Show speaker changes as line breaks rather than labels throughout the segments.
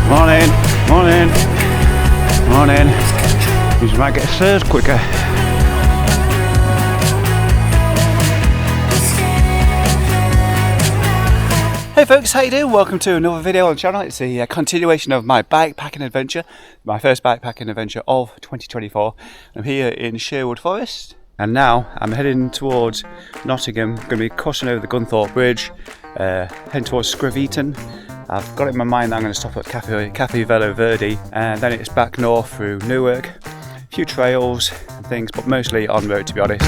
Morning, morning, morning. You might get served quicker. Hey folks, how you doing? Welcome to another video on the channel. It's a continuation of my bikepacking adventure, my first bikepacking adventure of 2024. I'm here in Sherwood Forest, and now I'm heading towards Nottingham. I'm going to be crossing over the Gunthorpe Bridge, heading towards Screveton. I've got it in my mind that I'm going to stop at Caffe Velo Verde, and then it's back north through Newark, a few trails and things, but mostly on road, to be honest.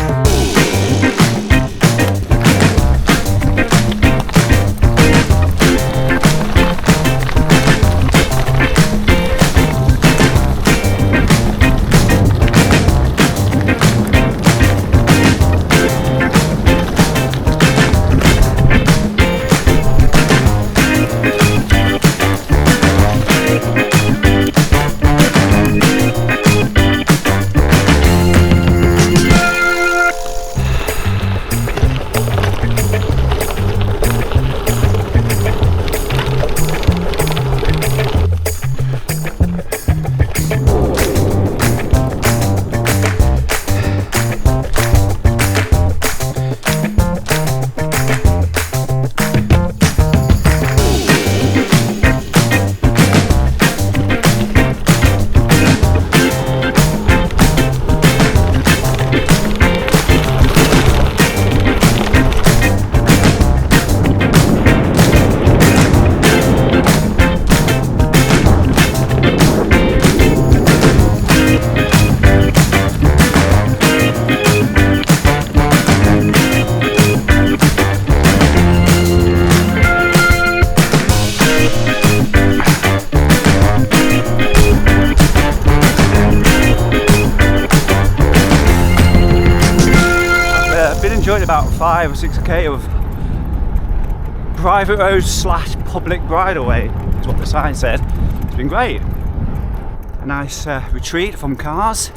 Enjoyed about 5 or 6k of private road / public bridleway, is what the sign said. It's been great. A nice retreat from cars.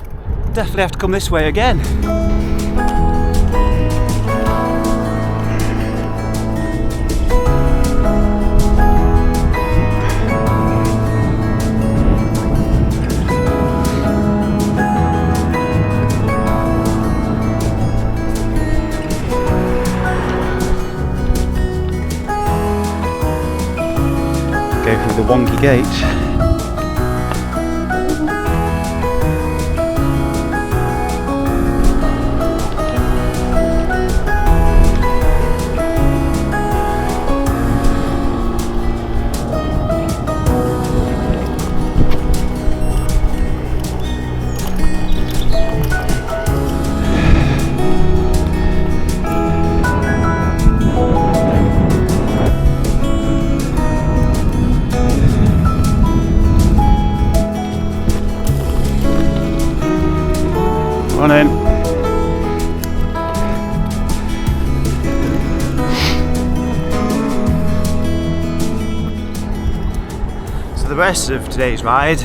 Definitely have to come this way again. Go through the wonky gate. Morning. So the rest of today's ride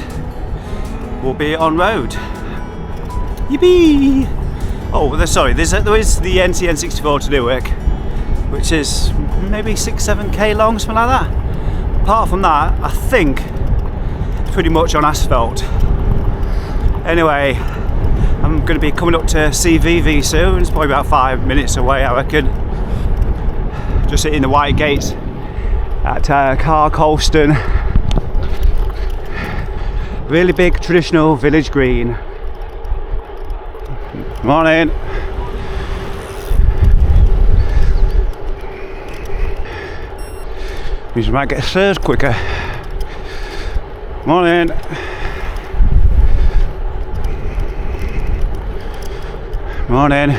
will be on road. Yippee! Oh, sorry, there is the NCN64 to Newark, which is maybe 6-7k long, something like that. Apart from that, I think it's pretty much on asphalt. Anyway, I'm going to be coming up to CVV soon. It's probably about 5 minutes away, I reckon. Just hitting the white gates at Colston. Really big traditional village green. Morning. You might get served quicker. Morning. Morning.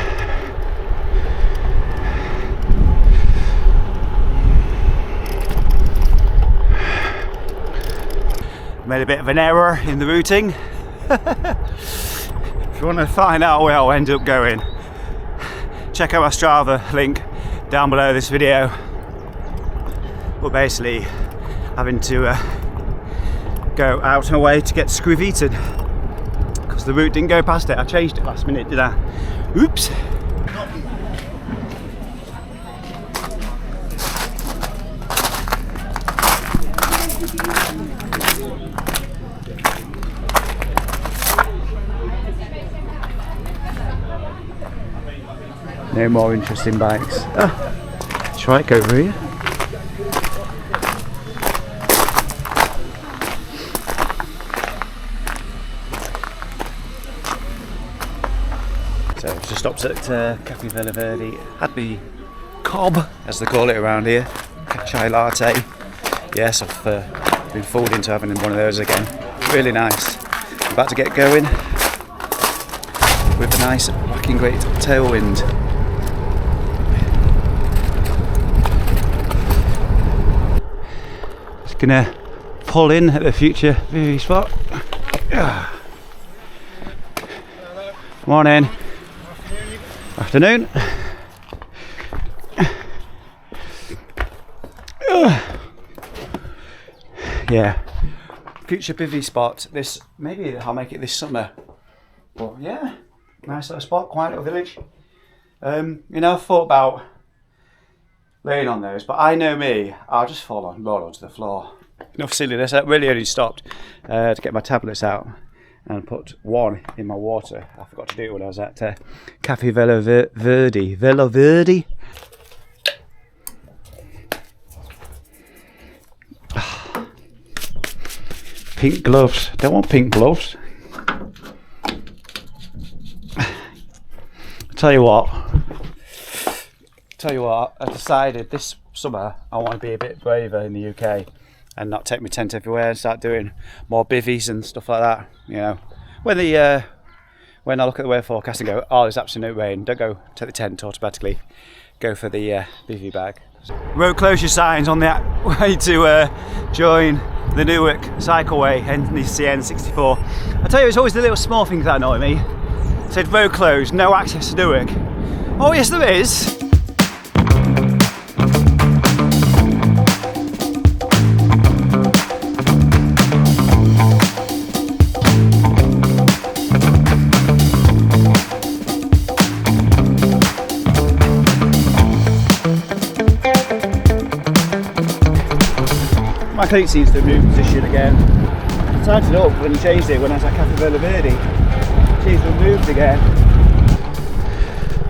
Made a bit of an error in the routing. If you want to find out where I'll end up going, check out my Strava link down below this video. But basically, having to go out and away to get to Screveton because the route didn't go past it. I changed it last minute, did I? Oops. No more interesting bikes. Ah, trike over here. So just stopped at Caffe Velo Verde. Had the cob, as they call it around here, chai latte. Yes, I've been fooled into having one of those again. Really nice. I'm about to get going with a nice whacking great tailwind. Just gonna pull in at the future viewing spot. Morning. Afternoon. Yeah, future bivvy spot. This, maybe I'll make it this summer. But yeah, nice little spot, quiet little village. You know, I've thought about laying on those, but I know me, I'll just roll onto the floor. Enough silliness. I really only stopped to get my tablets out and put one in my water. I forgot to do it when I was at Caffe Velo Verde. Velo Verde. Pink gloves. Don't want pink gloves. Tell you what, I decided this summer I want to be a bit braver in the UK and not take my tent everywhere and start doing more bivvies and stuff like that. You know, when I look at the weather forecast and go, oh, there's absolute rain, don't go take the tent automatically. Go for the bivvy bag. Road closure signs on the way to join the Newark cycleway and the CN64. I tell you, it's always the little small things that annoy me. It said road closed, no access to Newark. Oh yes, there is. My cleat seems to have moved position again. I tightened it up when he changed it when I was at Caffe Velo Verde. It seems to have moved again.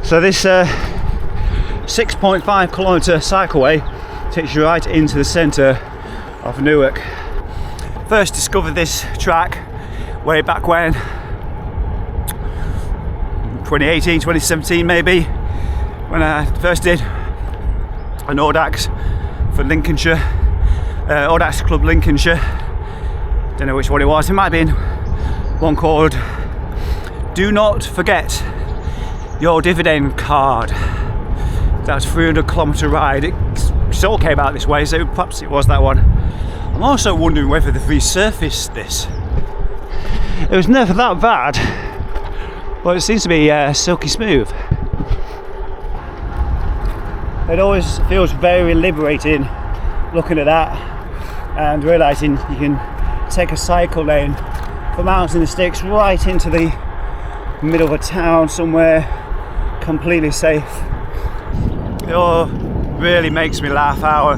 So this 6.5 kilometre cycleway takes you right into the centre of Newark. First discovered this track way back when, 2018, 2017 maybe, when I first did an Audax for Lincolnshire. Audax Club Lincolnshire, don't know which one it was, it might have been one called Do Not Forget Your Dividend Card. That's a 300 kilometre ride. It all came out this way, so perhaps it was that one. I'm also wondering whether they've resurfaced this. It was never that bad, but it seems to be silky smooth. It always feels very liberating looking at that and realising you can take a cycle lane from out in the sticks right into the middle of a town somewhere, completely safe. It all really makes me laugh how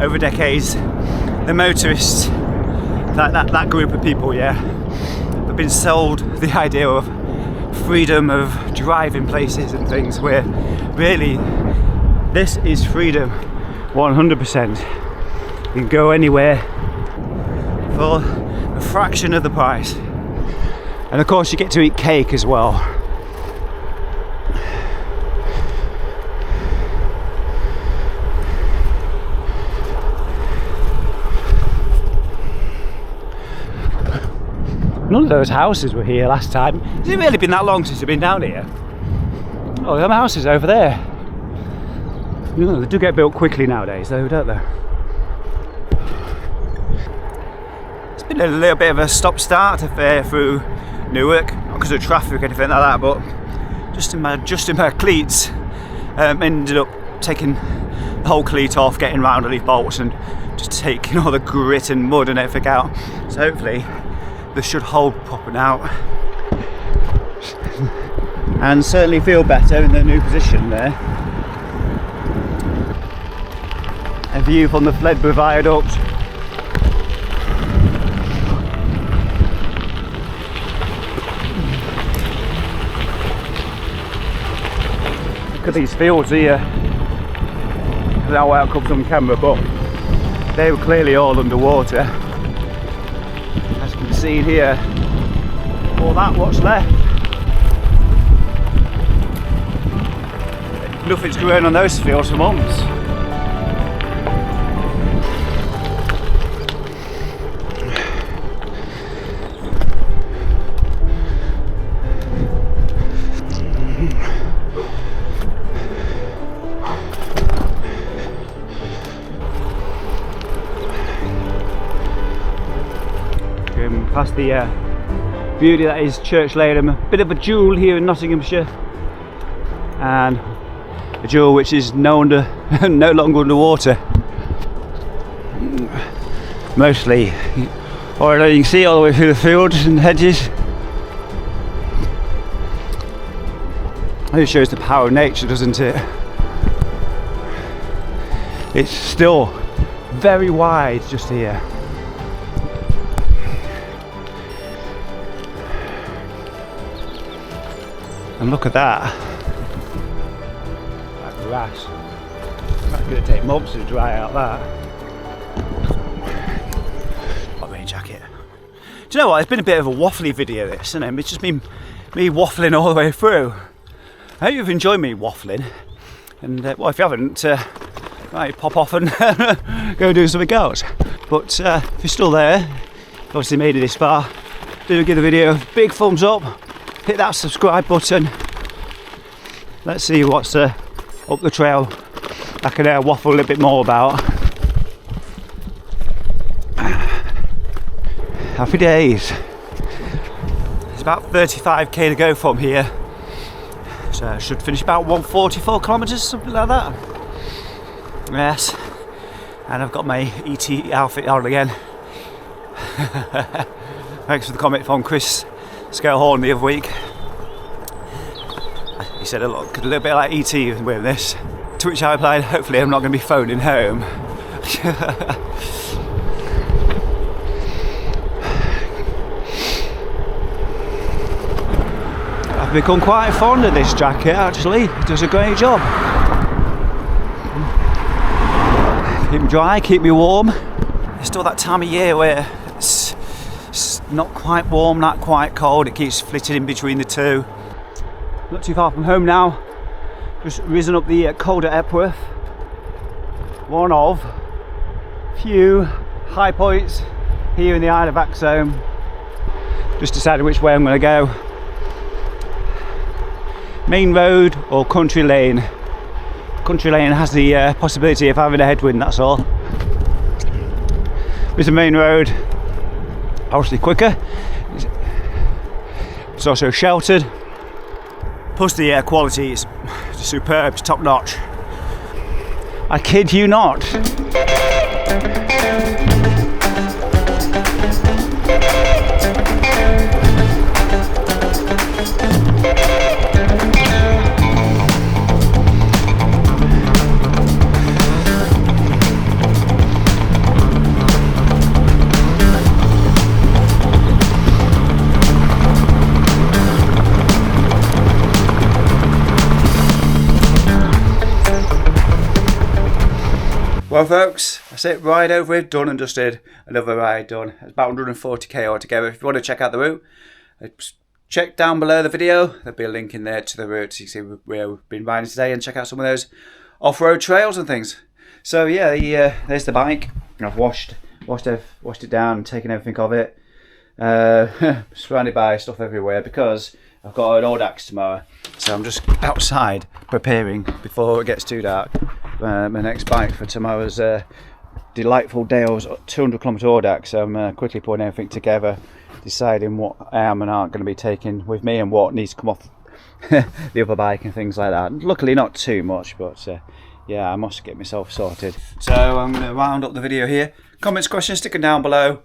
over decades the motorists, that group of people, yeah, have been sold the idea of freedom of driving places and things, where really this is freedom 100%. You can go anywhere for a fraction of the price, and of course you get to eat cake as well. None of those houses were here last time. Has it really been that long since you've been down here? Oh, them houses over there. You know, they do get built quickly nowadays though, don't they? Been a little bit of a stop-start affair through Newark, not because of traffic or anything like that, but just in my cleats. Ended up taking the whole cleat off, getting round underneath bolts and just taking all the grit and mud and everything out. So hopefully this should hold proper now and certainly feel better in the new position there. A view from the Fledbury Viaduct. look at these fields here. I don't know how it comes on camera, but they were clearly all underwater. As you can see here, all that what's left. Nothing's grown on those fields for months. Past the beauty that is Church Lane, a bit of a jewel here in Nottinghamshire, and a jewel which is no longer underwater. Mostly, or you can see all the way through the fields and hedges. It shows the power of nature, doesn't it? It's still very wide just here. And look at that. That grass. That's going to take months to dry out that. Got rain jacket. Do you know what? It's been a bit of a waffly video this, isn't it? It's just been me waffling all the way through. I hope you've enjoyed me waffling. And well, if you haven't, right, pop off and go do something else. But if you're still there, obviously made it this far, do give the video a big thumbs up. Hit that subscribe button. Let's see what's up the trail I can waffle a little bit more about. Happy days. It's about 35k to go from here, so I should finish about 144 kilometres, something like that. Yes, and I've got my ET outfit on again. Thanks for the comment from Chris Scalehorn the other week. He said I look a little bit like ET wearing this, to which I replied, hopefully I'm not going to be phoning home. I've become quite fond of this jacket actually, it does a great job. Keep me dry, keep me warm. It's still that time of year where it's not quite warm, not quite cold, it keeps flitting in between the two. Not too far from home now, just risen up the Calder Epworth, one of few high points here in the Isle of Axholme. Just decided which way I'm going to go, main road or country lane. Country lane has the possibility of having a headwind, that's all. With the main road, obviously quicker, it's also sheltered, plus the air quality is superb, it's top notch. I kid you not. Well folks, that's it, ride over it, done and dusted, another ride done. It's about 140k altogether. If you want to check out the route, check down below the video, there'll be a link in there to the route so you can see where we've been riding today and check out some of those off-road trails and things. So yeah, there's the bike. I've washed it down and taken everything of it. Surrounded by stuff everywhere because I've got an Audax tomorrow. So I'm just outside preparing before it gets too dark. My next bike for tomorrow's delightful Dale's 200km Audax. So I'm quickly putting everything together, deciding what I am and aren't going to be taking with me and what needs to come off the other bike and things like that. Luckily not too much, but yeah, I must get myself sorted. So I'm going to round up the video here. Comments, questions, stick them down below.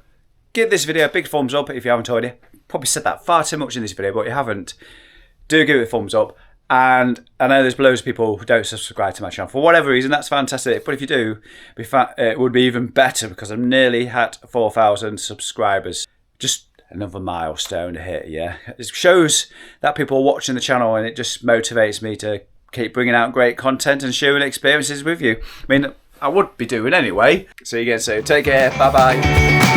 Give this video a big thumbs up if you haven't already. Probably said that far too much in this video, but if you haven't, do give it a thumbs up. And I know there's loads of people who don't subscribe to my channel for whatever reason. That's fantastic, but if you do, it would be even better because I'm nearly at 4,000 subscribers. Just another milestone to hit. Yeah, it shows that people are watching the channel, and it just motivates me to keep bringing out great content and sharing experiences with you. I mean, I would be doing anyway. See you again soon. Take care. Bye bye.